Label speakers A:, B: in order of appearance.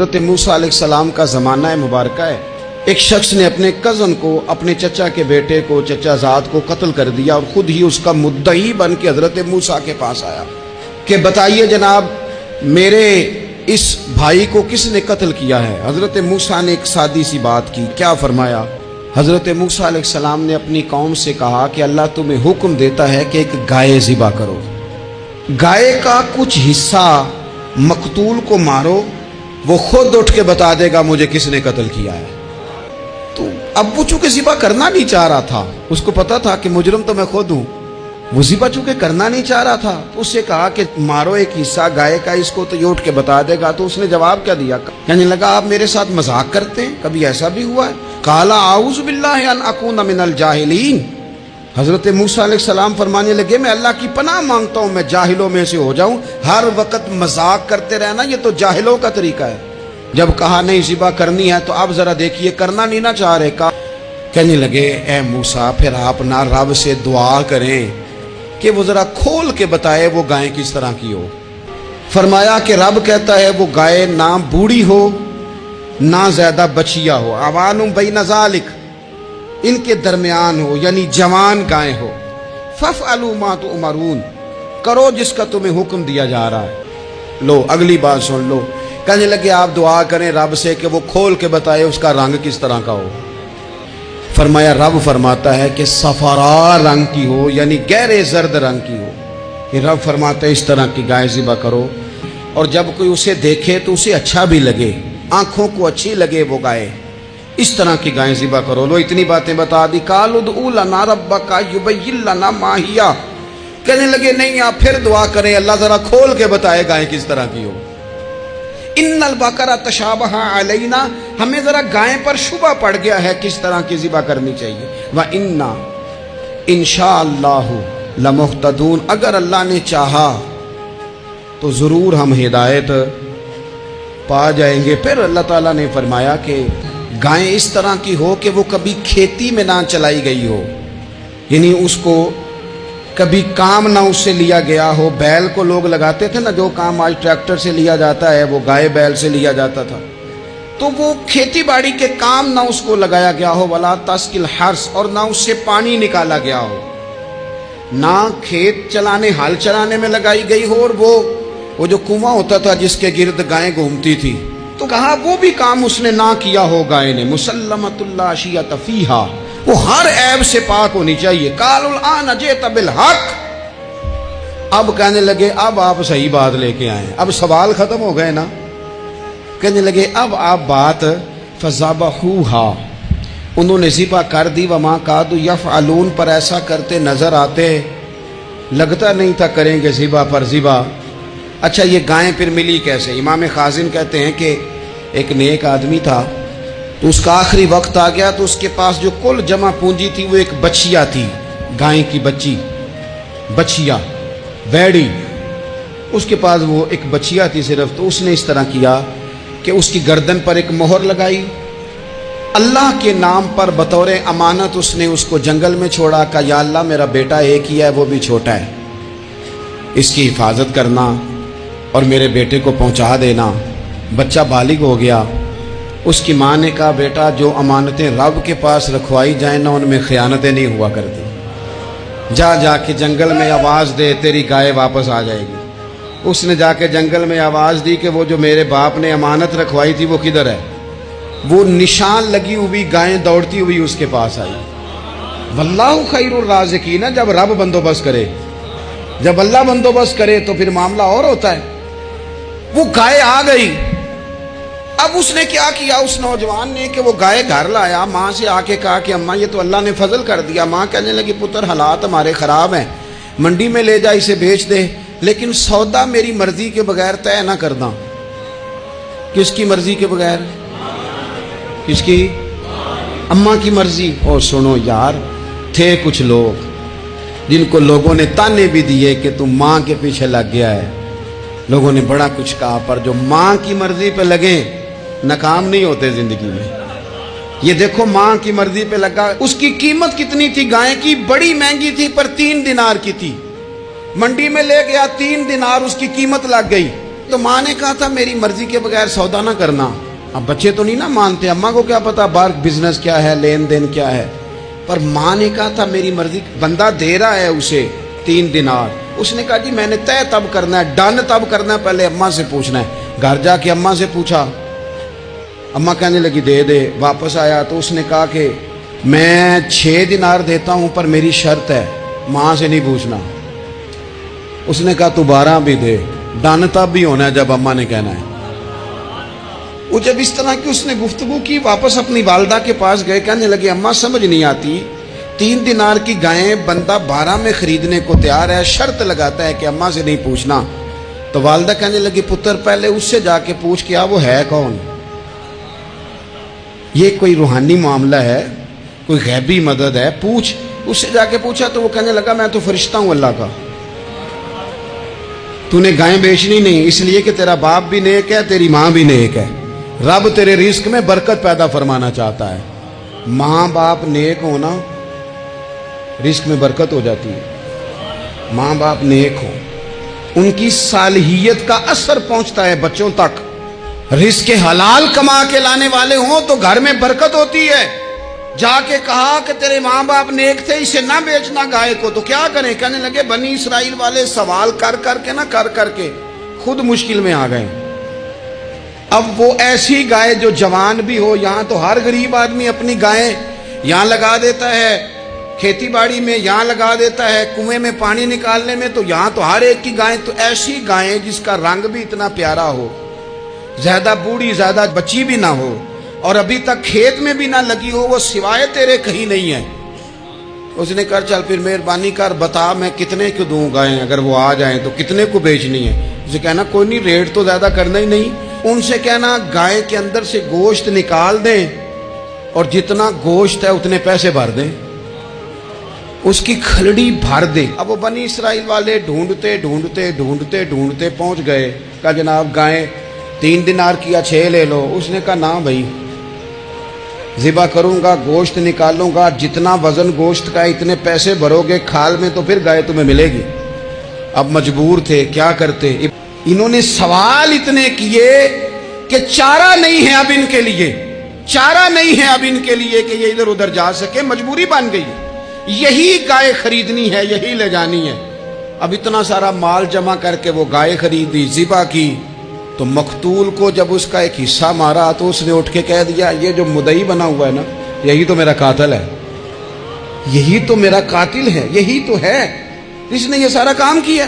A: حضرت موسیٰ علیہ السلام کا زمانہ مبارکہ ہے۔ ایک شخص نے اپنے کزن کو، اپنے چچا کے بیٹے کو، چچا زاد کو قتل کر دیا اور خود ہی اس کا مدعی بن کے حضرت موسیٰ کے پاس آیا کہ بتائیے جناب میرے اس بھائی کو کس نے قتل کیا ہے؟ حضرت موسیٰ نے ایک سادی سی بات کی، کیا فرمایا؟ حضرت موسیٰ علیہ السلام نے اپنی قوم سے کہا کہ اللہ تمہیں حکم دیتا ہے کہ ایک گائے ذبح کرو، گائے کا کچھ حصہ مقتول کو مارو، وہ خود اٹھ کے بتا دے گا مجھے کس نے قتل کیا ہے۔ تو اب وہ چونکہ ذبح کرنا نہیں چاہ رہا تھا، اس کو پتا تھا کہ مجرم تو میں خود ہوں، وہ ذبح چونکہ کرنا نہیں چاہ رہا تھا تو اس سے کہا کہ مارو ایک حصہ گائے کا، اس کو تو یہ اٹھ کے بتا دے گا۔ تو اس نے جواب کیا دیا؟ کہنے لگا آپ میرے ساتھ مذاق کرتے ہیں، کبھی ایسا بھی ہوا ہے؟ قال اعوذ باللہ ان اکون من الجاہلین۔ حضرت موسیٰ علیہ السلام فرمانے لگے میں اللہ کی پناہ مانگتا ہوں میں جاہلوں میں سے ہو جاؤں۔ ہر وقت مذاق کرتے رہنا یہ تو جاہلوں کا طریقہ ہے۔ جب کہا نہیں ذبح کرنی ہے تو اب ذرا دیکھیے کرنا نہیں نہ چاہ رہے، کہنے لگے اے موسیٰ پھر آپ نہ رب سے دعا کریں کہ وہ ذرا کھول کے بتائے وہ گائے کس طرح کی ہو۔ فرمایا کہ رب کہتا ہے وہ گائے نہ بوڑھی ہو نہ زیادہ بچیا ہو، اوان بین ذالک، ان کے درمیان ہو، یعنی جوان گائے ہو۔ فافعلوا ما تؤمرون، کرو جس کا تمہیں حکم دیا جا رہا ہے۔ لو اگلی بات سن لو، کہنے لگے آپ دعا کریں رب سے کہ وہ کھول کے بتائے اس کا رنگ کس طرح کا ہو۔ فرمایا رب فرماتا ہے کہ صفرا رنگ کی ہو، یعنی گہرے زرد رنگ کی ہو۔ یہ رب فرماتا ہے اس طرح کی گائے ذبح کرو، اور جب کوئی اسے دیکھے تو اسے اچھا بھی لگے، آنکھوں کو اچھی لگے وہ گائے، اس طرح کی گائیں ذبح کرو۔ لو اتنی باتیں بتا دی۔ قالوا ادع لنا ربک یبین لنا ما ہی، کہنے لگے نہیں آپ پھر دعا کریں اللہ ذرا کھول کے بتائے گائیں کس طرح کی ہو۔ ان البقرہ تشابہ علینا، ہمیں ذرا گائیں پر شبہ پڑ گیا ہے کس طرح کی ذبح کرنی چاہیے۔ وَإِنَّا انشاءاللہ لمہتدون، اگر اللہ نے چاہا تو ضرور ہم ہدایت پا جائیں گے۔ پھر اللہ تعالیٰ نے فرمایا کہ گائیں اس طرح کی ہو کہ وہ کبھی کھیتی میں نہ چلائی گئی ہو، یعنی اس کو کبھی کام نہ اس سے لیا گیا ہو۔ بیل کو لوگ لگاتے تھے نا، جو کام آج ٹریکٹر سے لیا جاتا ہے وہ گائے بیل سے لیا جاتا تھا، تو وہ کھیتی باڑی کے کام نہ اس کو لگایا گیا ہو۔ ولا تسقی الحرث، اور نہ اس سے پانی نکالا گیا ہو، نہ کھیت چلانے ہل چلانے میں لگائی گئی ہو، اور وہ جو کنواں ہوتا تھا جس کے گرد گائیں گھومتی تھی، تو کہا وہ بھی کام اس نے نہ کیا ہو گائے نے۔ مسلمۃ لا شیۃ فیہا، وہ ہر عیب سے پاک ہونی چاہیے۔ قالوا الآن جئت بالحق، اب کہنے لگے اب آپ صحیح بات لے کے آئے، اب سوال ختم ہو گئے نا۔ کہنے لگے اب آپ بات فذبحوہا، انہوں نے ذبح کر دی۔ وما کادوا یفعلون، پر ایسا کرتے نظر آتے، لگتا نہیں تھا کریں گے ذبح پر ذبح۔ اچھا یہ گائیں پھر ملی کیسے؟ امام خازن کہتے ہیں کہ ایک نیک آدمی تھا، تو اس کا آخری وقت آ گیا تو اس کے پاس جو کل جمع پونجی تھی وہ ایک بچیا تھی، گائیں کی بچیا بیڑی، اس کے پاس وہ ایک بچیا تھی صرف۔ تو اس نے اس طرح کیا کہ اس کی گردن پر ایک مہر لگائی، اللہ کے نام پر بطور امانت اس نے اس کو جنگل میں چھوڑا، کہا یا اللہ میرا بیٹا ایک ہی ہے وہ بھی چھوٹا ہے، اس کی حفاظت کرنا اور میرے بیٹے کو پہنچا دینا۔ بچہ بالغ ہو گیا، اس کی ماں نے کہا بیٹا جو امانتیں رب کے پاس رکھوائی جائیں نا ان میں خیانتیں نہیں ہوا کرتی، جا کے جنگل میں آواز دے تیری گائے واپس آ جائے گی۔ اس نے جا کے جنگل میں آواز دی کہ وہ جو میرے باپ نے امانت رکھوائی تھی وہ کدھر ہے؟ وہ نشان لگی ہوئی گائیں دوڑتی ہوئی اس کے پاس آئی۔ واللہ خیر الرازقین، جب رب بندوبست کرے، جب اللہ بندوبست کرے تو پھر معاملہ اور ہوتا ہے۔ وہ گائے آ گئی، اب اس نے کیا کیا اس نوجوان نے کہ وہ گائے گھر لایا، ماں سے آ کے کہا کہ اماں یہ تو اللہ نے فضل کر دیا۔ ماں کہنے لگی پتر حالات ہمارے خراب ہیں، منڈی میں لے جا اسے بیچ دے، لیکن سودا میری مرضی کے بغیر طے نہ کرنا۔ کس کی مرضی کے بغیر؟ کس کی؟ اماں کی مرضی۔ اور سنو یار، تھے کچھ لوگ جن کو لوگوں نے تانے بھی دیے کہ تم ماں کے پیچھے لگ گیا ہے، لوگوں نے بڑا کچھ کہا، پر جو ماں کی مرضی پہ لگے ناکام نہیں ہوتے زندگی میں۔ یہ دیکھو ماں کی مرضی پہ لگا، اس کی قیمت کتنی تھی گائے کی؟ بڑی مہنگی تھی پر 3 دینار کی تھی، منڈی میں لے گیا 3 دینار اس کی قیمت لگ گئی، تو ماں نے کہا تھا میری مرضی کے بغیر سودا نہ کرنا. اب بچے تو نہیں نا مانتے, اماں کو کیا پتا باہر بزنس کیا ہے, لین دین کیا ہے, پر ماں نے کہا تھا میری مرضی. بندہ دے رہا ہے اسے 3 دینار, اس نے کہا جی میں نے طے تب کرنا ہے, ڈن تب کرنا ہے, پہلے اماں سے پوچھنا ہے. گھر جا کے اماں سے پوچھا, اماں کہنے لگی دے دے. واپس آیا تو اس نے کہا کہ میں 6 دینار دیتا ہوں پر میری شرط ہے, ماں سے نہیں پوچھنا. اس نے کہا تو 12 بھی دے. ڈن تب بھی ہونا ہے جب اماں نے کہنا ہے. وہ جب اس طرح کی اس نے گفتگو کی, واپس اپنی والدہ کے پاس گئے, کہنے لگے اماں سمجھ نہیں آتی, 3 دینار کی گائیں بندہ 12 میں خریدنے کو تیار ہے, شرط لگاتا ہے کہ اماں سے نہیں پوچھنا. تو والدہ کہنے لگی پتر پہلے اس سے جا کے پوچھ کیا وہ ہے کون. یہ کوئی روحانی معاملہ ہے, کوئی غیبی مدد ہے, پوچھ. اس سے جا کے پوچھا تو وہ کہنے لگا میں تو فرشتہ ہوں اللہ کا, تو نے گائیں بیچنی نہیں, اس لیے کہ تیرا باپ بھی نیک ہے, تیری ماں بھی نیک ہے, رب تیرے رزق میں برکت پیدا فرمانا چاہتا ہے. ماں باپ نیک ہونا رزق میں برکت ہو جاتی ہے. ماں باپ نیک ہو, ان کی صالحیت کا اثر پہنچتا ہے بچوں تک. رزق حلال کما کے لانے والے ہوں تو گھر میں برکت ہوتی ہے. جا کے کہا کہ تیرے ماں باپ نیک تھے, اسے نہ بیچنا گائے کو, تو کیا کریں. کہنے لگے بنی اسرائیل والے سوال کر کر کے خود مشکل میں آ گئے. اب وہ ایسی گائے جو جوان بھی ہو, یہاں تو ہر غریب آدمی اپنی گائیں یہاں لگا دیتا ہے, کھیتی باڑی میں یہاں لگا دیتا ہے, کنویں میں پانی نکالنے میں, تو یہاں تو ہر ایک کی گائیں. تو ایسی گائیں جس کا رنگ بھی اتنا پیارا ہو, زیادہ بوڑھی زیادہ بچی بھی نہ ہو, اور ابھی تک کھیت میں بھی نہ لگی ہو, وہ سوائے تیرے کہیں نہیں ہے. اس نے کہا چل پھر مہربانی کر بتا میں کتنے کو دوں گائیں, اگر وہ آ جائیں تو کتنے کو بیچنی ہے. اسے کہنا کوئی نہیں, ریٹ تو زیادہ کرنا ہی نہیں. ان سے کہنا گائے کے اندر سے گوشت نکال دیں اور جتنا گوشت ہے اتنے پیسے بھر دیں, اس کی کھلڑی بھر دیں. اب وہ بنی اسرائیل والے ڈھونڈتے پہنچ گئے. کہا جناب گائیں 3 دینار کیا 6 لے لو. اس نے کہا نہ بھائی, ذبح کروں گا, گوشت نکالوں گا, جتنا وزن گوشت کا اتنے پیسے بھرو گے کھال میں تو پھر گائے تمہیں ملے گی. اب مجبور تھے, کیا کرتے. انہوں نے سوال اتنے کیے کہ چارہ نہیں ہے اب ان کے لیے, چارہ نہیں ہے اب ان کے لیے کہ یہ ادھر ادھر جا سکے. مجبوری بن گئی, یہی گائے خریدنی ہے, یہی لے جانی ہے. اب اتنا سارا مال جمع کر کے وہ گائے خریدی, ذبح کی. تو مقتول کو جب اس کا ایک حصہ مارا تو اس نے اٹھ کے کہہ دیا یہ جو مدعی بنا ہوا ہے نا, یہی تو میرا قاتل ہے, یہی تو میرا قاتل ہے, یہی تو ہے, اس نے یہ سارا کام کیا.